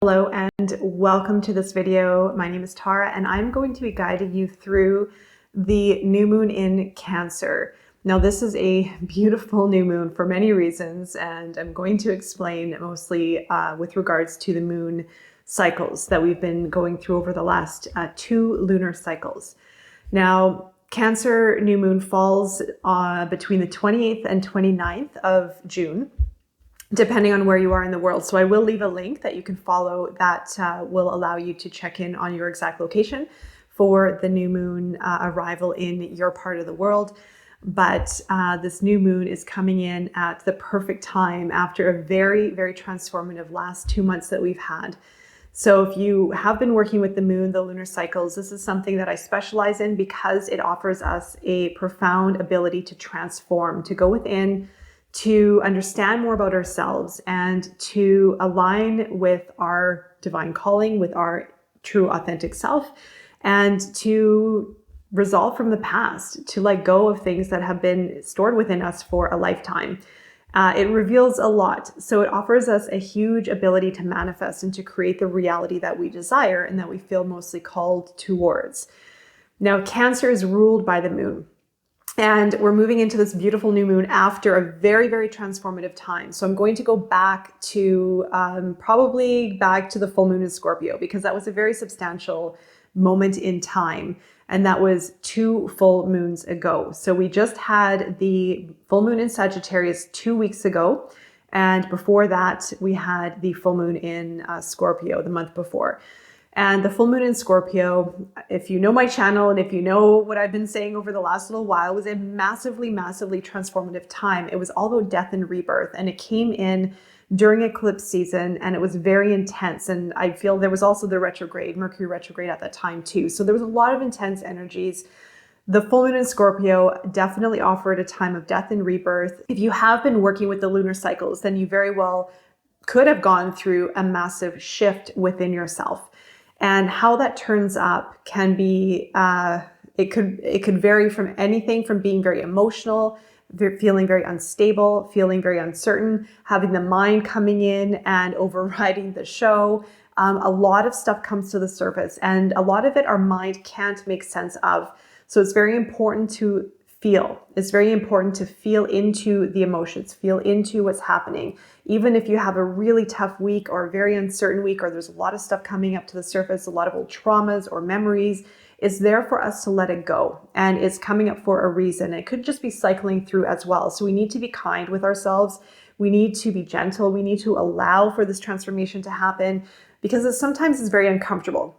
Hello and welcome to this video. My name is Tara and I'm going to be guiding you through the new moon in Cancer. Now this is a beautiful new moon for many reasons, and I'm going to explain mostly with regards to the moon cycles that we've been going through over the last 2 lunar cycles. Now Cancer new moon falls between the 28th and 29th of June, depending on where you are in the world. So I will leave a link that you can follow that will allow you to check in on your exact location for the new moon arrival in your part of the world. But this new moon is coming in at the perfect time after a very, very transformative last 2 months that we've had. So if you have been working with the moon, the lunar cycles, this is something that I specialize in because it offers us a profound ability to transform, to go within, to understand more about ourselves, and to align with our divine calling, with our true authentic self, and to resolve from the past, to let go of things that have been stored within us for a lifetime. It reveals a lot. So it offers us a huge ability to manifest and to create the reality that we desire and that we feel mostly called towards. Now, Cancer is ruled by the moon. And we're moving into this beautiful new moon after a very, very transformative time. So I'm going to go back to probably back to the full moon in Scorpio, because that was a very substantial moment in time. And that was 2 full moons ago. So we just had the full moon in Sagittarius 2 weeks ago. And before that, we had the full moon in Scorpio the month before. And the full moon in Scorpio, if you know my channel and if you know what I've been saying over the last little while, was a massively, massively transformative time. It was all about death and rebirth, and it came in during eclipse season, and it was very intense. And I feel there was also the retrograde, Mercury retrograde at that time too. So there was a lot of intense energies. The full moon in Scorpio definitely offered a time of death and rebirth. If you have been working with the lunar cycles, then you very well could have gone through a massive shift within yourself. And how that turns up can be, it could vary from anything from being very emotional, feeling very unstable, feeling very uncertain, having the mind coming in and overriding the show. A lot of stuff comes to the surface, and a lot of it our mind can't make sense of. So it's very important to feel. It's very important to feel into the emotions, feel into what's happening. Even if you have a really tough week or a very uncertain week, or there's a lot of stuff coming up to the surface, a lot of old traumas or memories, it's there for us to let it go. And it's coming up for a reason. It could just be cycling through as well. So we need to be kind with ourselves. We need to be gentle. We need to allow for this transformation to happen, because sometimes it's very uncomfortable.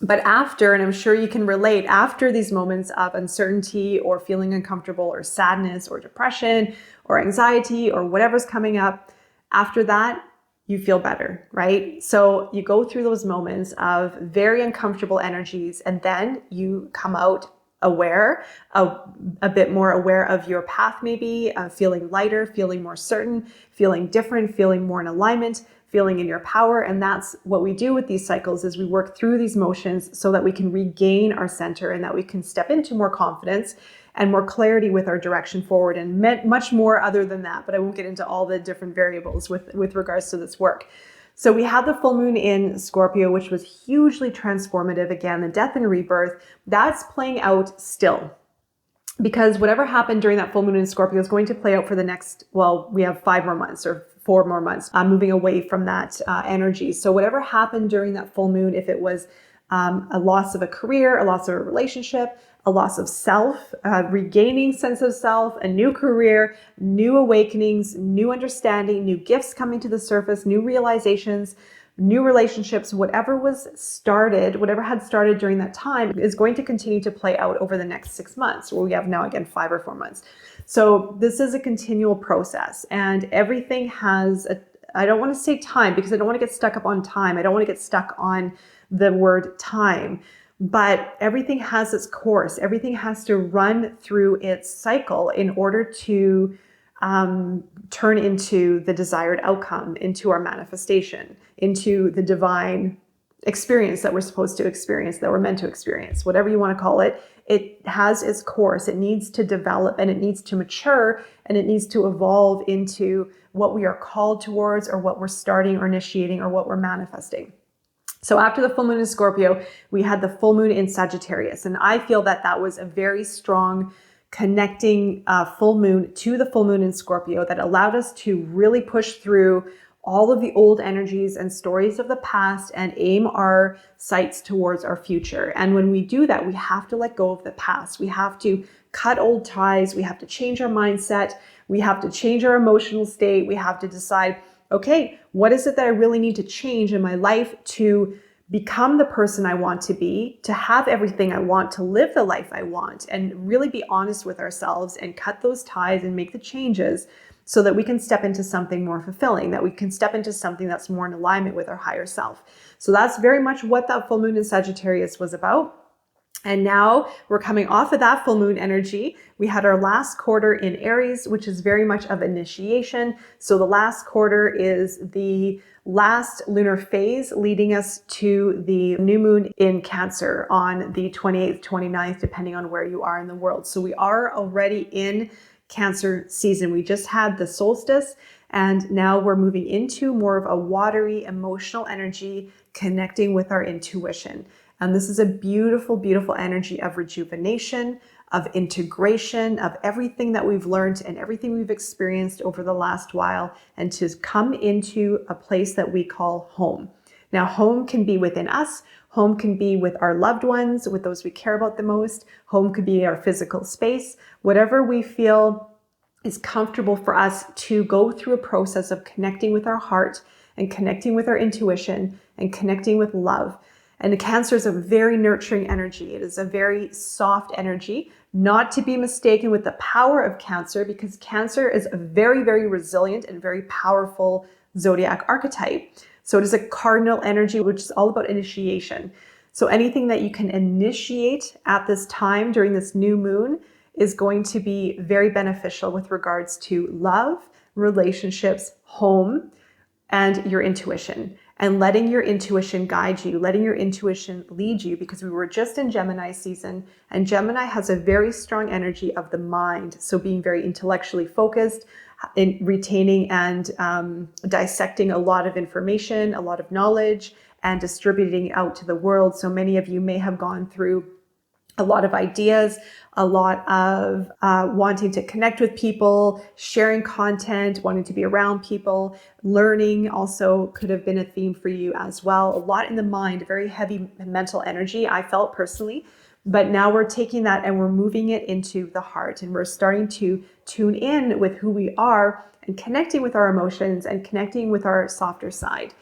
But after, and I'm sure you can relate, after these moments of uncertainty or feeling uncomfortable or sadness or depression or anxiety or whatever's coming up, after that, you feel better, right? So you go through those moments of very uncomfortable energies, and then you come out aware, a bit more aware of your path, maybe feeling lighter, feeling more certain, feeling different, feeling more in alignment, feeling in your power. And that's what we do with these cycles, is we work through these motions so that we can regain our center and that we can step into more confidence and more clarity with our direction forward, and much more other than that. But I won't get into all the different variables with regards to this work. So we had the full moon in Scorpio, which was hugely transformative. Again, the death and rebirth, that's playing out still. Because whatever happened during that full moon in Scorpio is going to play out for the next, well, we have 5 more months or 4 more months moving away from that energy. So whatever happened during that full moon, if it was a loss of a career, a loss of a relationship, a loss of self, regaining sense of self, a new career, new awakenings, new understanding, new gifts coming to the surface, new realizations, new relationships, whatever was started, whatever had started during that time is going to continue to play out over the next 6 months, where we have now again 5 or 4 months. So this is a continual process, and everything has I don't want to say time, because I don't want to get stuck up on time. I don't want to get stuck on the word time, but everything has its course. Everything has to run through its cycle in order to turn into the desired outcome, into our manifestation, into the divine experience that we're supposed to experience, that we're meant to experience, whatever you want to call it. It has its course. It needs to develop and it needs to mature and it needs to evolve into what we are called towards or what we're starting or initiating or what we're manifesting. So after the full moon in Scorpio, we had the full moon in Sagittarius. And I feel that that was a very strong connecting full moon to the full moon in Scorpio that allowed us to really push through all of the old energies and stories of the past and aim our sights towards our future. And when we do that, we have to let go of the past. We have to cut old ties. We have to change our mindset. We have to change our emotional state. We have to decide, okay, what is it that I really need to change in my life to become the person I want to be, to have everything I want, to live the life I want, and really be honest with ourselves and cut those ties and make the changes so that we can step into something more fulfilling, that we can step into something that's more in alignment with our higher self. So that's very much what that full moon in Sagittarius was about. And now we're coming off of that full moon energy. We had our last quarter in Aries, which is very much of initiation. So the last quarter is the last lunar phase leading us to the new moon in Cancer on the 28th, 29th, depending on where you are in the world. So we are already in Cancer season. We just had the solstice and now we're moving into more of a watery emotional energy connecting with our intuition. And this is a beautiful, beautiful energy of rejuvenation, of integration, of everything that we've learned and everything we've experienced over the last while, and to come into a place that we call home. Now, home can be within us. Home can be with our loved ones, with those we care about the most. Home could be our physical space, whatever we feel is comfortable for us to go through a process of connecting with our heart and connecting with our intuition and connecting with love. And Cancer is a very nurturing energy. It is a very soft energy, not to be mistaken with the power of Cancer, because Cancer is a very, very resilient and very powerful zodiac archetype. So it is a cardinal energy, which is all about initiation. So anything that you can initiate at this time during this new moon is going to be very beneficial with regards to love, relationships, home, and your intuition. And letting your intuition guide you, letting your intuition lead you, because we were just in Gemini season, and Gemini has a very strong energy of the mind. So being very intellectually focused, in retaining and dissecting a lot of information, a lot of knowledge, and distributing it out to the world. So many of you may have gone through a lot of ideas, a lot of wanting to connect with people, sharing content, wanting to be around people, learning also could have been a theme for you as well. A lot in the mind, very heavy mental energy, I felt personally. But now we're taking that and we're moving it into the heart, and we're starting to tune in with who we are and connecting with our emotions and connecting with our softer side.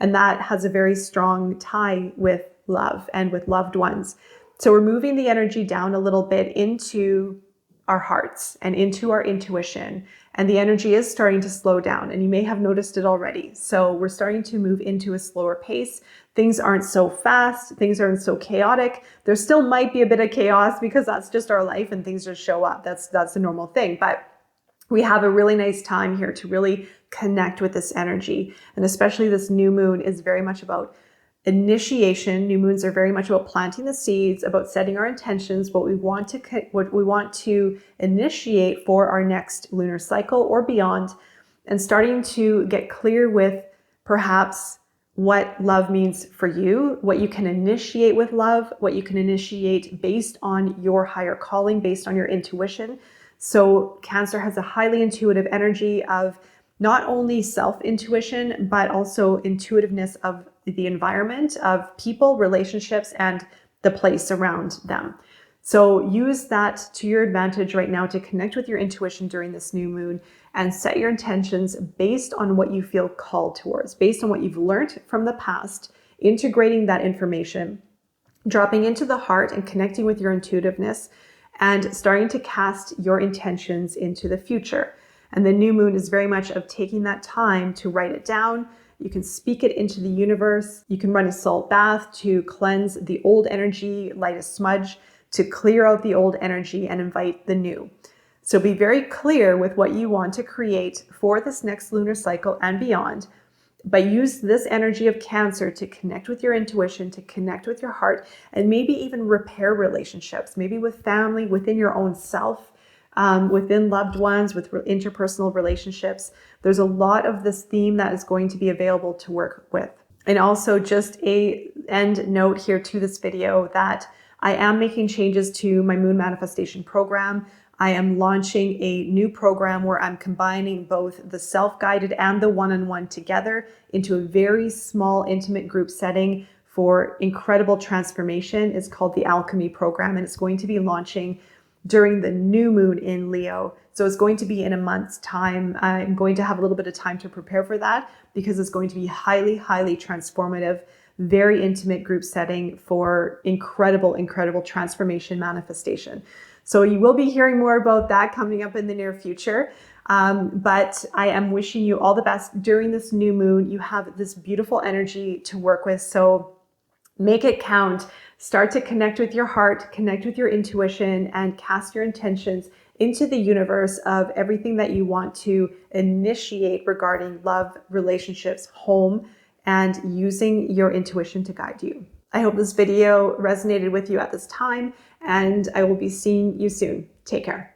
And that has a very strong tie with love and with loved ones. So we're moving the energy down a little bit into our hearts and into our intuition. And the energy is starting to slow down, and you may have noticed it already. So we're starting to move into a slower pace. Things aren't so fast. Things aren't so chaotic. There still might be a bit of chaos because that's just our life and things just show up. That's a normal thing. But we have a really nice time here to really connect with this energy. And especially this new moon is very much about initiation. New moons are very much about planting the seeds, about setting our intentions, what we want to initiate for our next lunar cycle or beyond, and starting to get clear with perhaps what love means for you, what you can initiate with love, what you can initiate based on your higher calling, based on your intuition. So Cancer has a highly intuitive energy of not only self-intuition, but also intuitiveness of the environment, of people, relationships, and the place around them. So use that to your advantage right now to connect with your intuition during this new moon and set your intentions based on what you feel called towards, based on what you've learned from the past, integrating that information, dropping into the heart and connecting with your intuitiveness, and starting to cast your intentions into the future. And the new moon is very much of taking that time to write it down. You can speak it into the universe. You can run a salt bath to cleanse the old energy, light a smudge to clear out the old energy and invite the new. So be very clear with what you want to create for this next lunar cycle and beyond. But use this energy of Cancer to connect with your intuition, to connect with your heart, and maybe even repair relationships, maybe with family, within your own self, within loved ones, with interpersonal relationships. There's a lot of this theme that is going to be available to work with. And also just a end note here to this video that I am making changes to my moon manifestation program. I am launching a new program where I'm combining both the self-guided and the one-on-one together into a very small, intimate group setting for incredible transformation. It's called the ALCHEMY program, and it's going to be launching during the new moon in Leo. So it's going to be in a month's time. I'm going to have a little bit of time to prepare for that because it's going to be highly, highly transformative, very intimate group setting for incredible, incredible transformation manifestation. So you will be hearing more about that coming up in the near future. But I am wishing you all the best during this new moon. You have this beautiful energy to work with. So make it count. Start to connect with your heart, connect with your intuition, and cast your intentions into the universe of everything that you want to initiate regarding love, relationships, home, and using your intuition to guide you. I hope this video resonated with you at this time, and I will be seeing you soon. Take care.